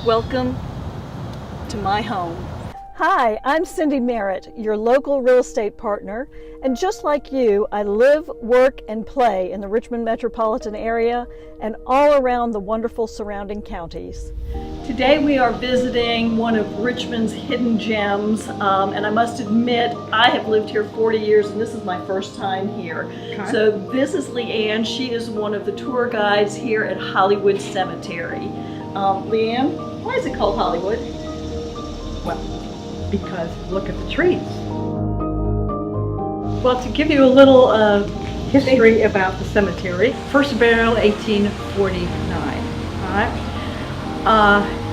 Welcome to my home. Hi, I'm Cindy Merritt, your local real estate partner, and just like you, I live, work, and play in the Richmond metropolitan area and all around the wonderful surrounding counties. Today we are visiting one of Richmond's hidden gems, and I must admit I have lived here 40 years and this is my first time here. Okay. So this is Leanne. She is one of the tour guides here at Hollywood Cemetery. Leanne, why is it called Hollywood? Well, because look at the trees. Well, to give you a little history about the cemetery, first burial 1849. All right.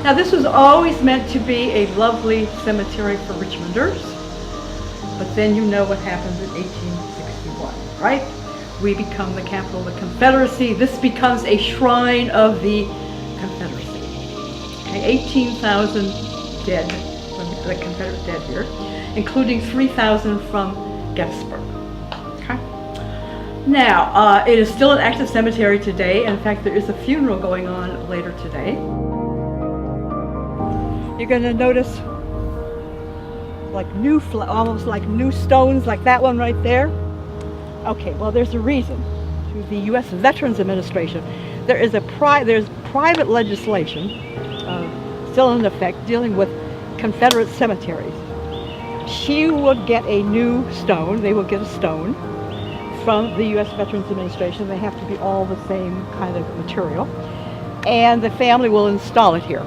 Now this was always meant to be a lovely cemetery for Richmonders, but then you know what happens in 1861, right? We become the capital of the Confederacy. This becomes a shrine of the Confederacy. Okay, 18,000 dead, the Confederate dead here, including 3,000 from Gettysburg. Okay. Now, it is still an active cemetery today. In fact, there is a funeral going on later today. You're going to notice like almost like new stones, like that one right there. Okay, well, there's a reason. Through the U.S. Veterans Administration, there's private legislation still in effect dealing with Confederate cemeteries. She would get a new stone. They will get a stone from the U.S. Veterans Administration. They have to be all the same kind of material, and the family will install it here.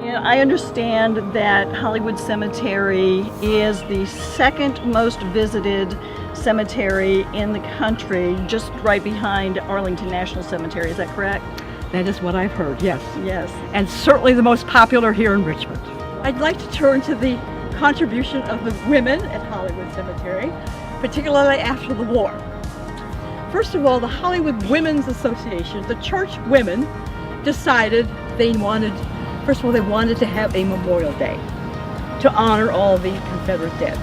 Yeah, I understand that Hollywood Cemetery is the second most visited cemetery in the country, just right behind Arlington National Cemetery. Is that correct? That is what I've heard, yes. Yes. And certainly the most popular here in Richmond. I'd like to turn to the contribution of the women at Hollywood Cemetery, particularly after the war. First of all, the Hollywood Women's Association, the church women, decided they wanted to have a Memorial Day to honor all the Confederate dead.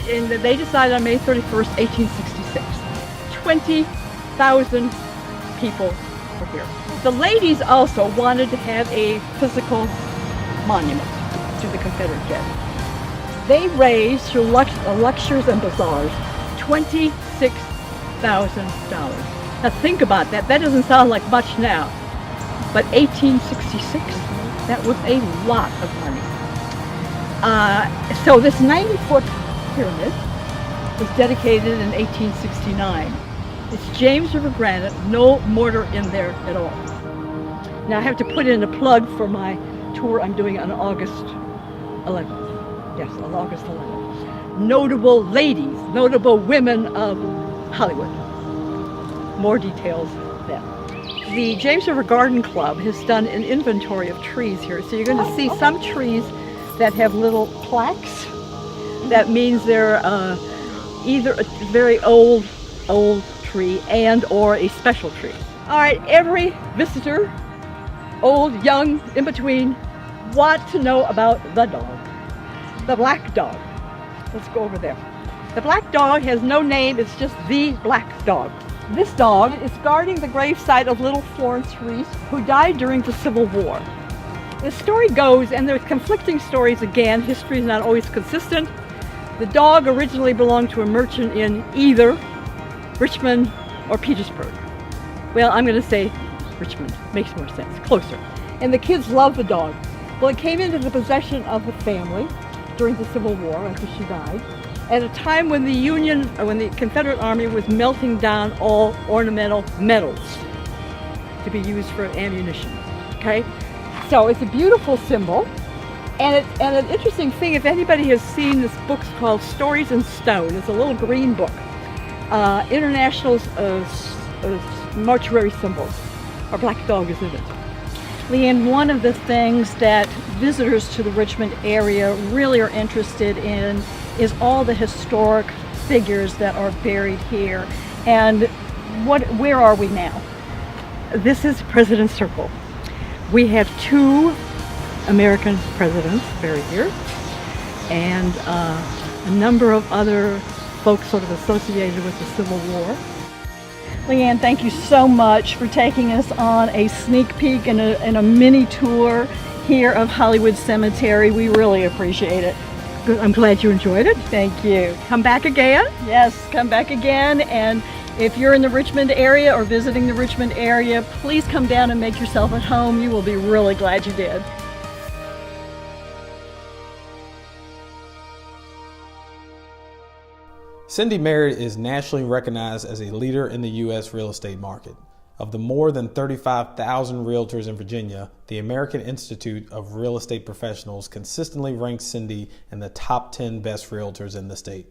And they decided on May 31st, 1866. 20,000 people were here. The ladies also wanted to have a physical monument to the Confederate dead. They raised, through lectures and bazaars, $26,000. Now think about that. That doesn't sound like much now, but 1866, that was a lot of money. So this 90-foot pyramid was dedicated in 1869. It's James River granite, no mortar in there at all. Now I have to put in a plug for my tour I'm doing on August 11th. Yes, on August 11th. Notable ladies, notable women of Hollywood. More details then. The James River Garden Club has done an inventory of trees here. So you're going to see some trees that have little plaques. That means they're either a very old tree and or a special tree. All right, every visitor, old, young, in between, want to know about the dog. The black dog. Let's go over there. The black dog has no name, it's just the black dog. This dog is guarding the gravesite of little Florence Reese, who died during the Civil War. The story goes, and there are conflicting stories again, history is not always consistent. The dog originally belonged to a merchant in either Richmond or Petersburg. Well, I'm going to say Richmond, makes more sense, closer. And the kids love the dog. Well, it came into the possession of the family during the Civil War after she died, at a time when the Confederate Army was melting down all ornamental metals to be used for ammunition. Okay, so it's a beautiful symbol, and an interesting thing. If anybody has seen this book called Stories in Stone, it's a little green book. International mortuary symbols. Our black dog is in it. Leanne, one of the things that visitors to the Richmond area really are interested in is all the historic figures that are buried here. And where are we now? This is President's Circle. We have two American presidents buried here, and a number of other folks sort of associated with the Civil War. Leanne, thank you so much for taking us on a sneak peek and a mini tour here of Hollywood Cemetery. We really appreciate it. Good. I'm glad you enjoyed it. Thank you. Come back again. Yes, come back again. And if you're in the Richmond area or visiting the Richmond area, please come down and make yourself at home. You will be really glad you did. Cindy Merritt is nationally recognized as a leader in the U.S. real estate market. Of the more than 35,000 realtors in Virginia, the American Institute of Real Estate Professionals consistently ranks Cindy in the top 10 best realtors in the state.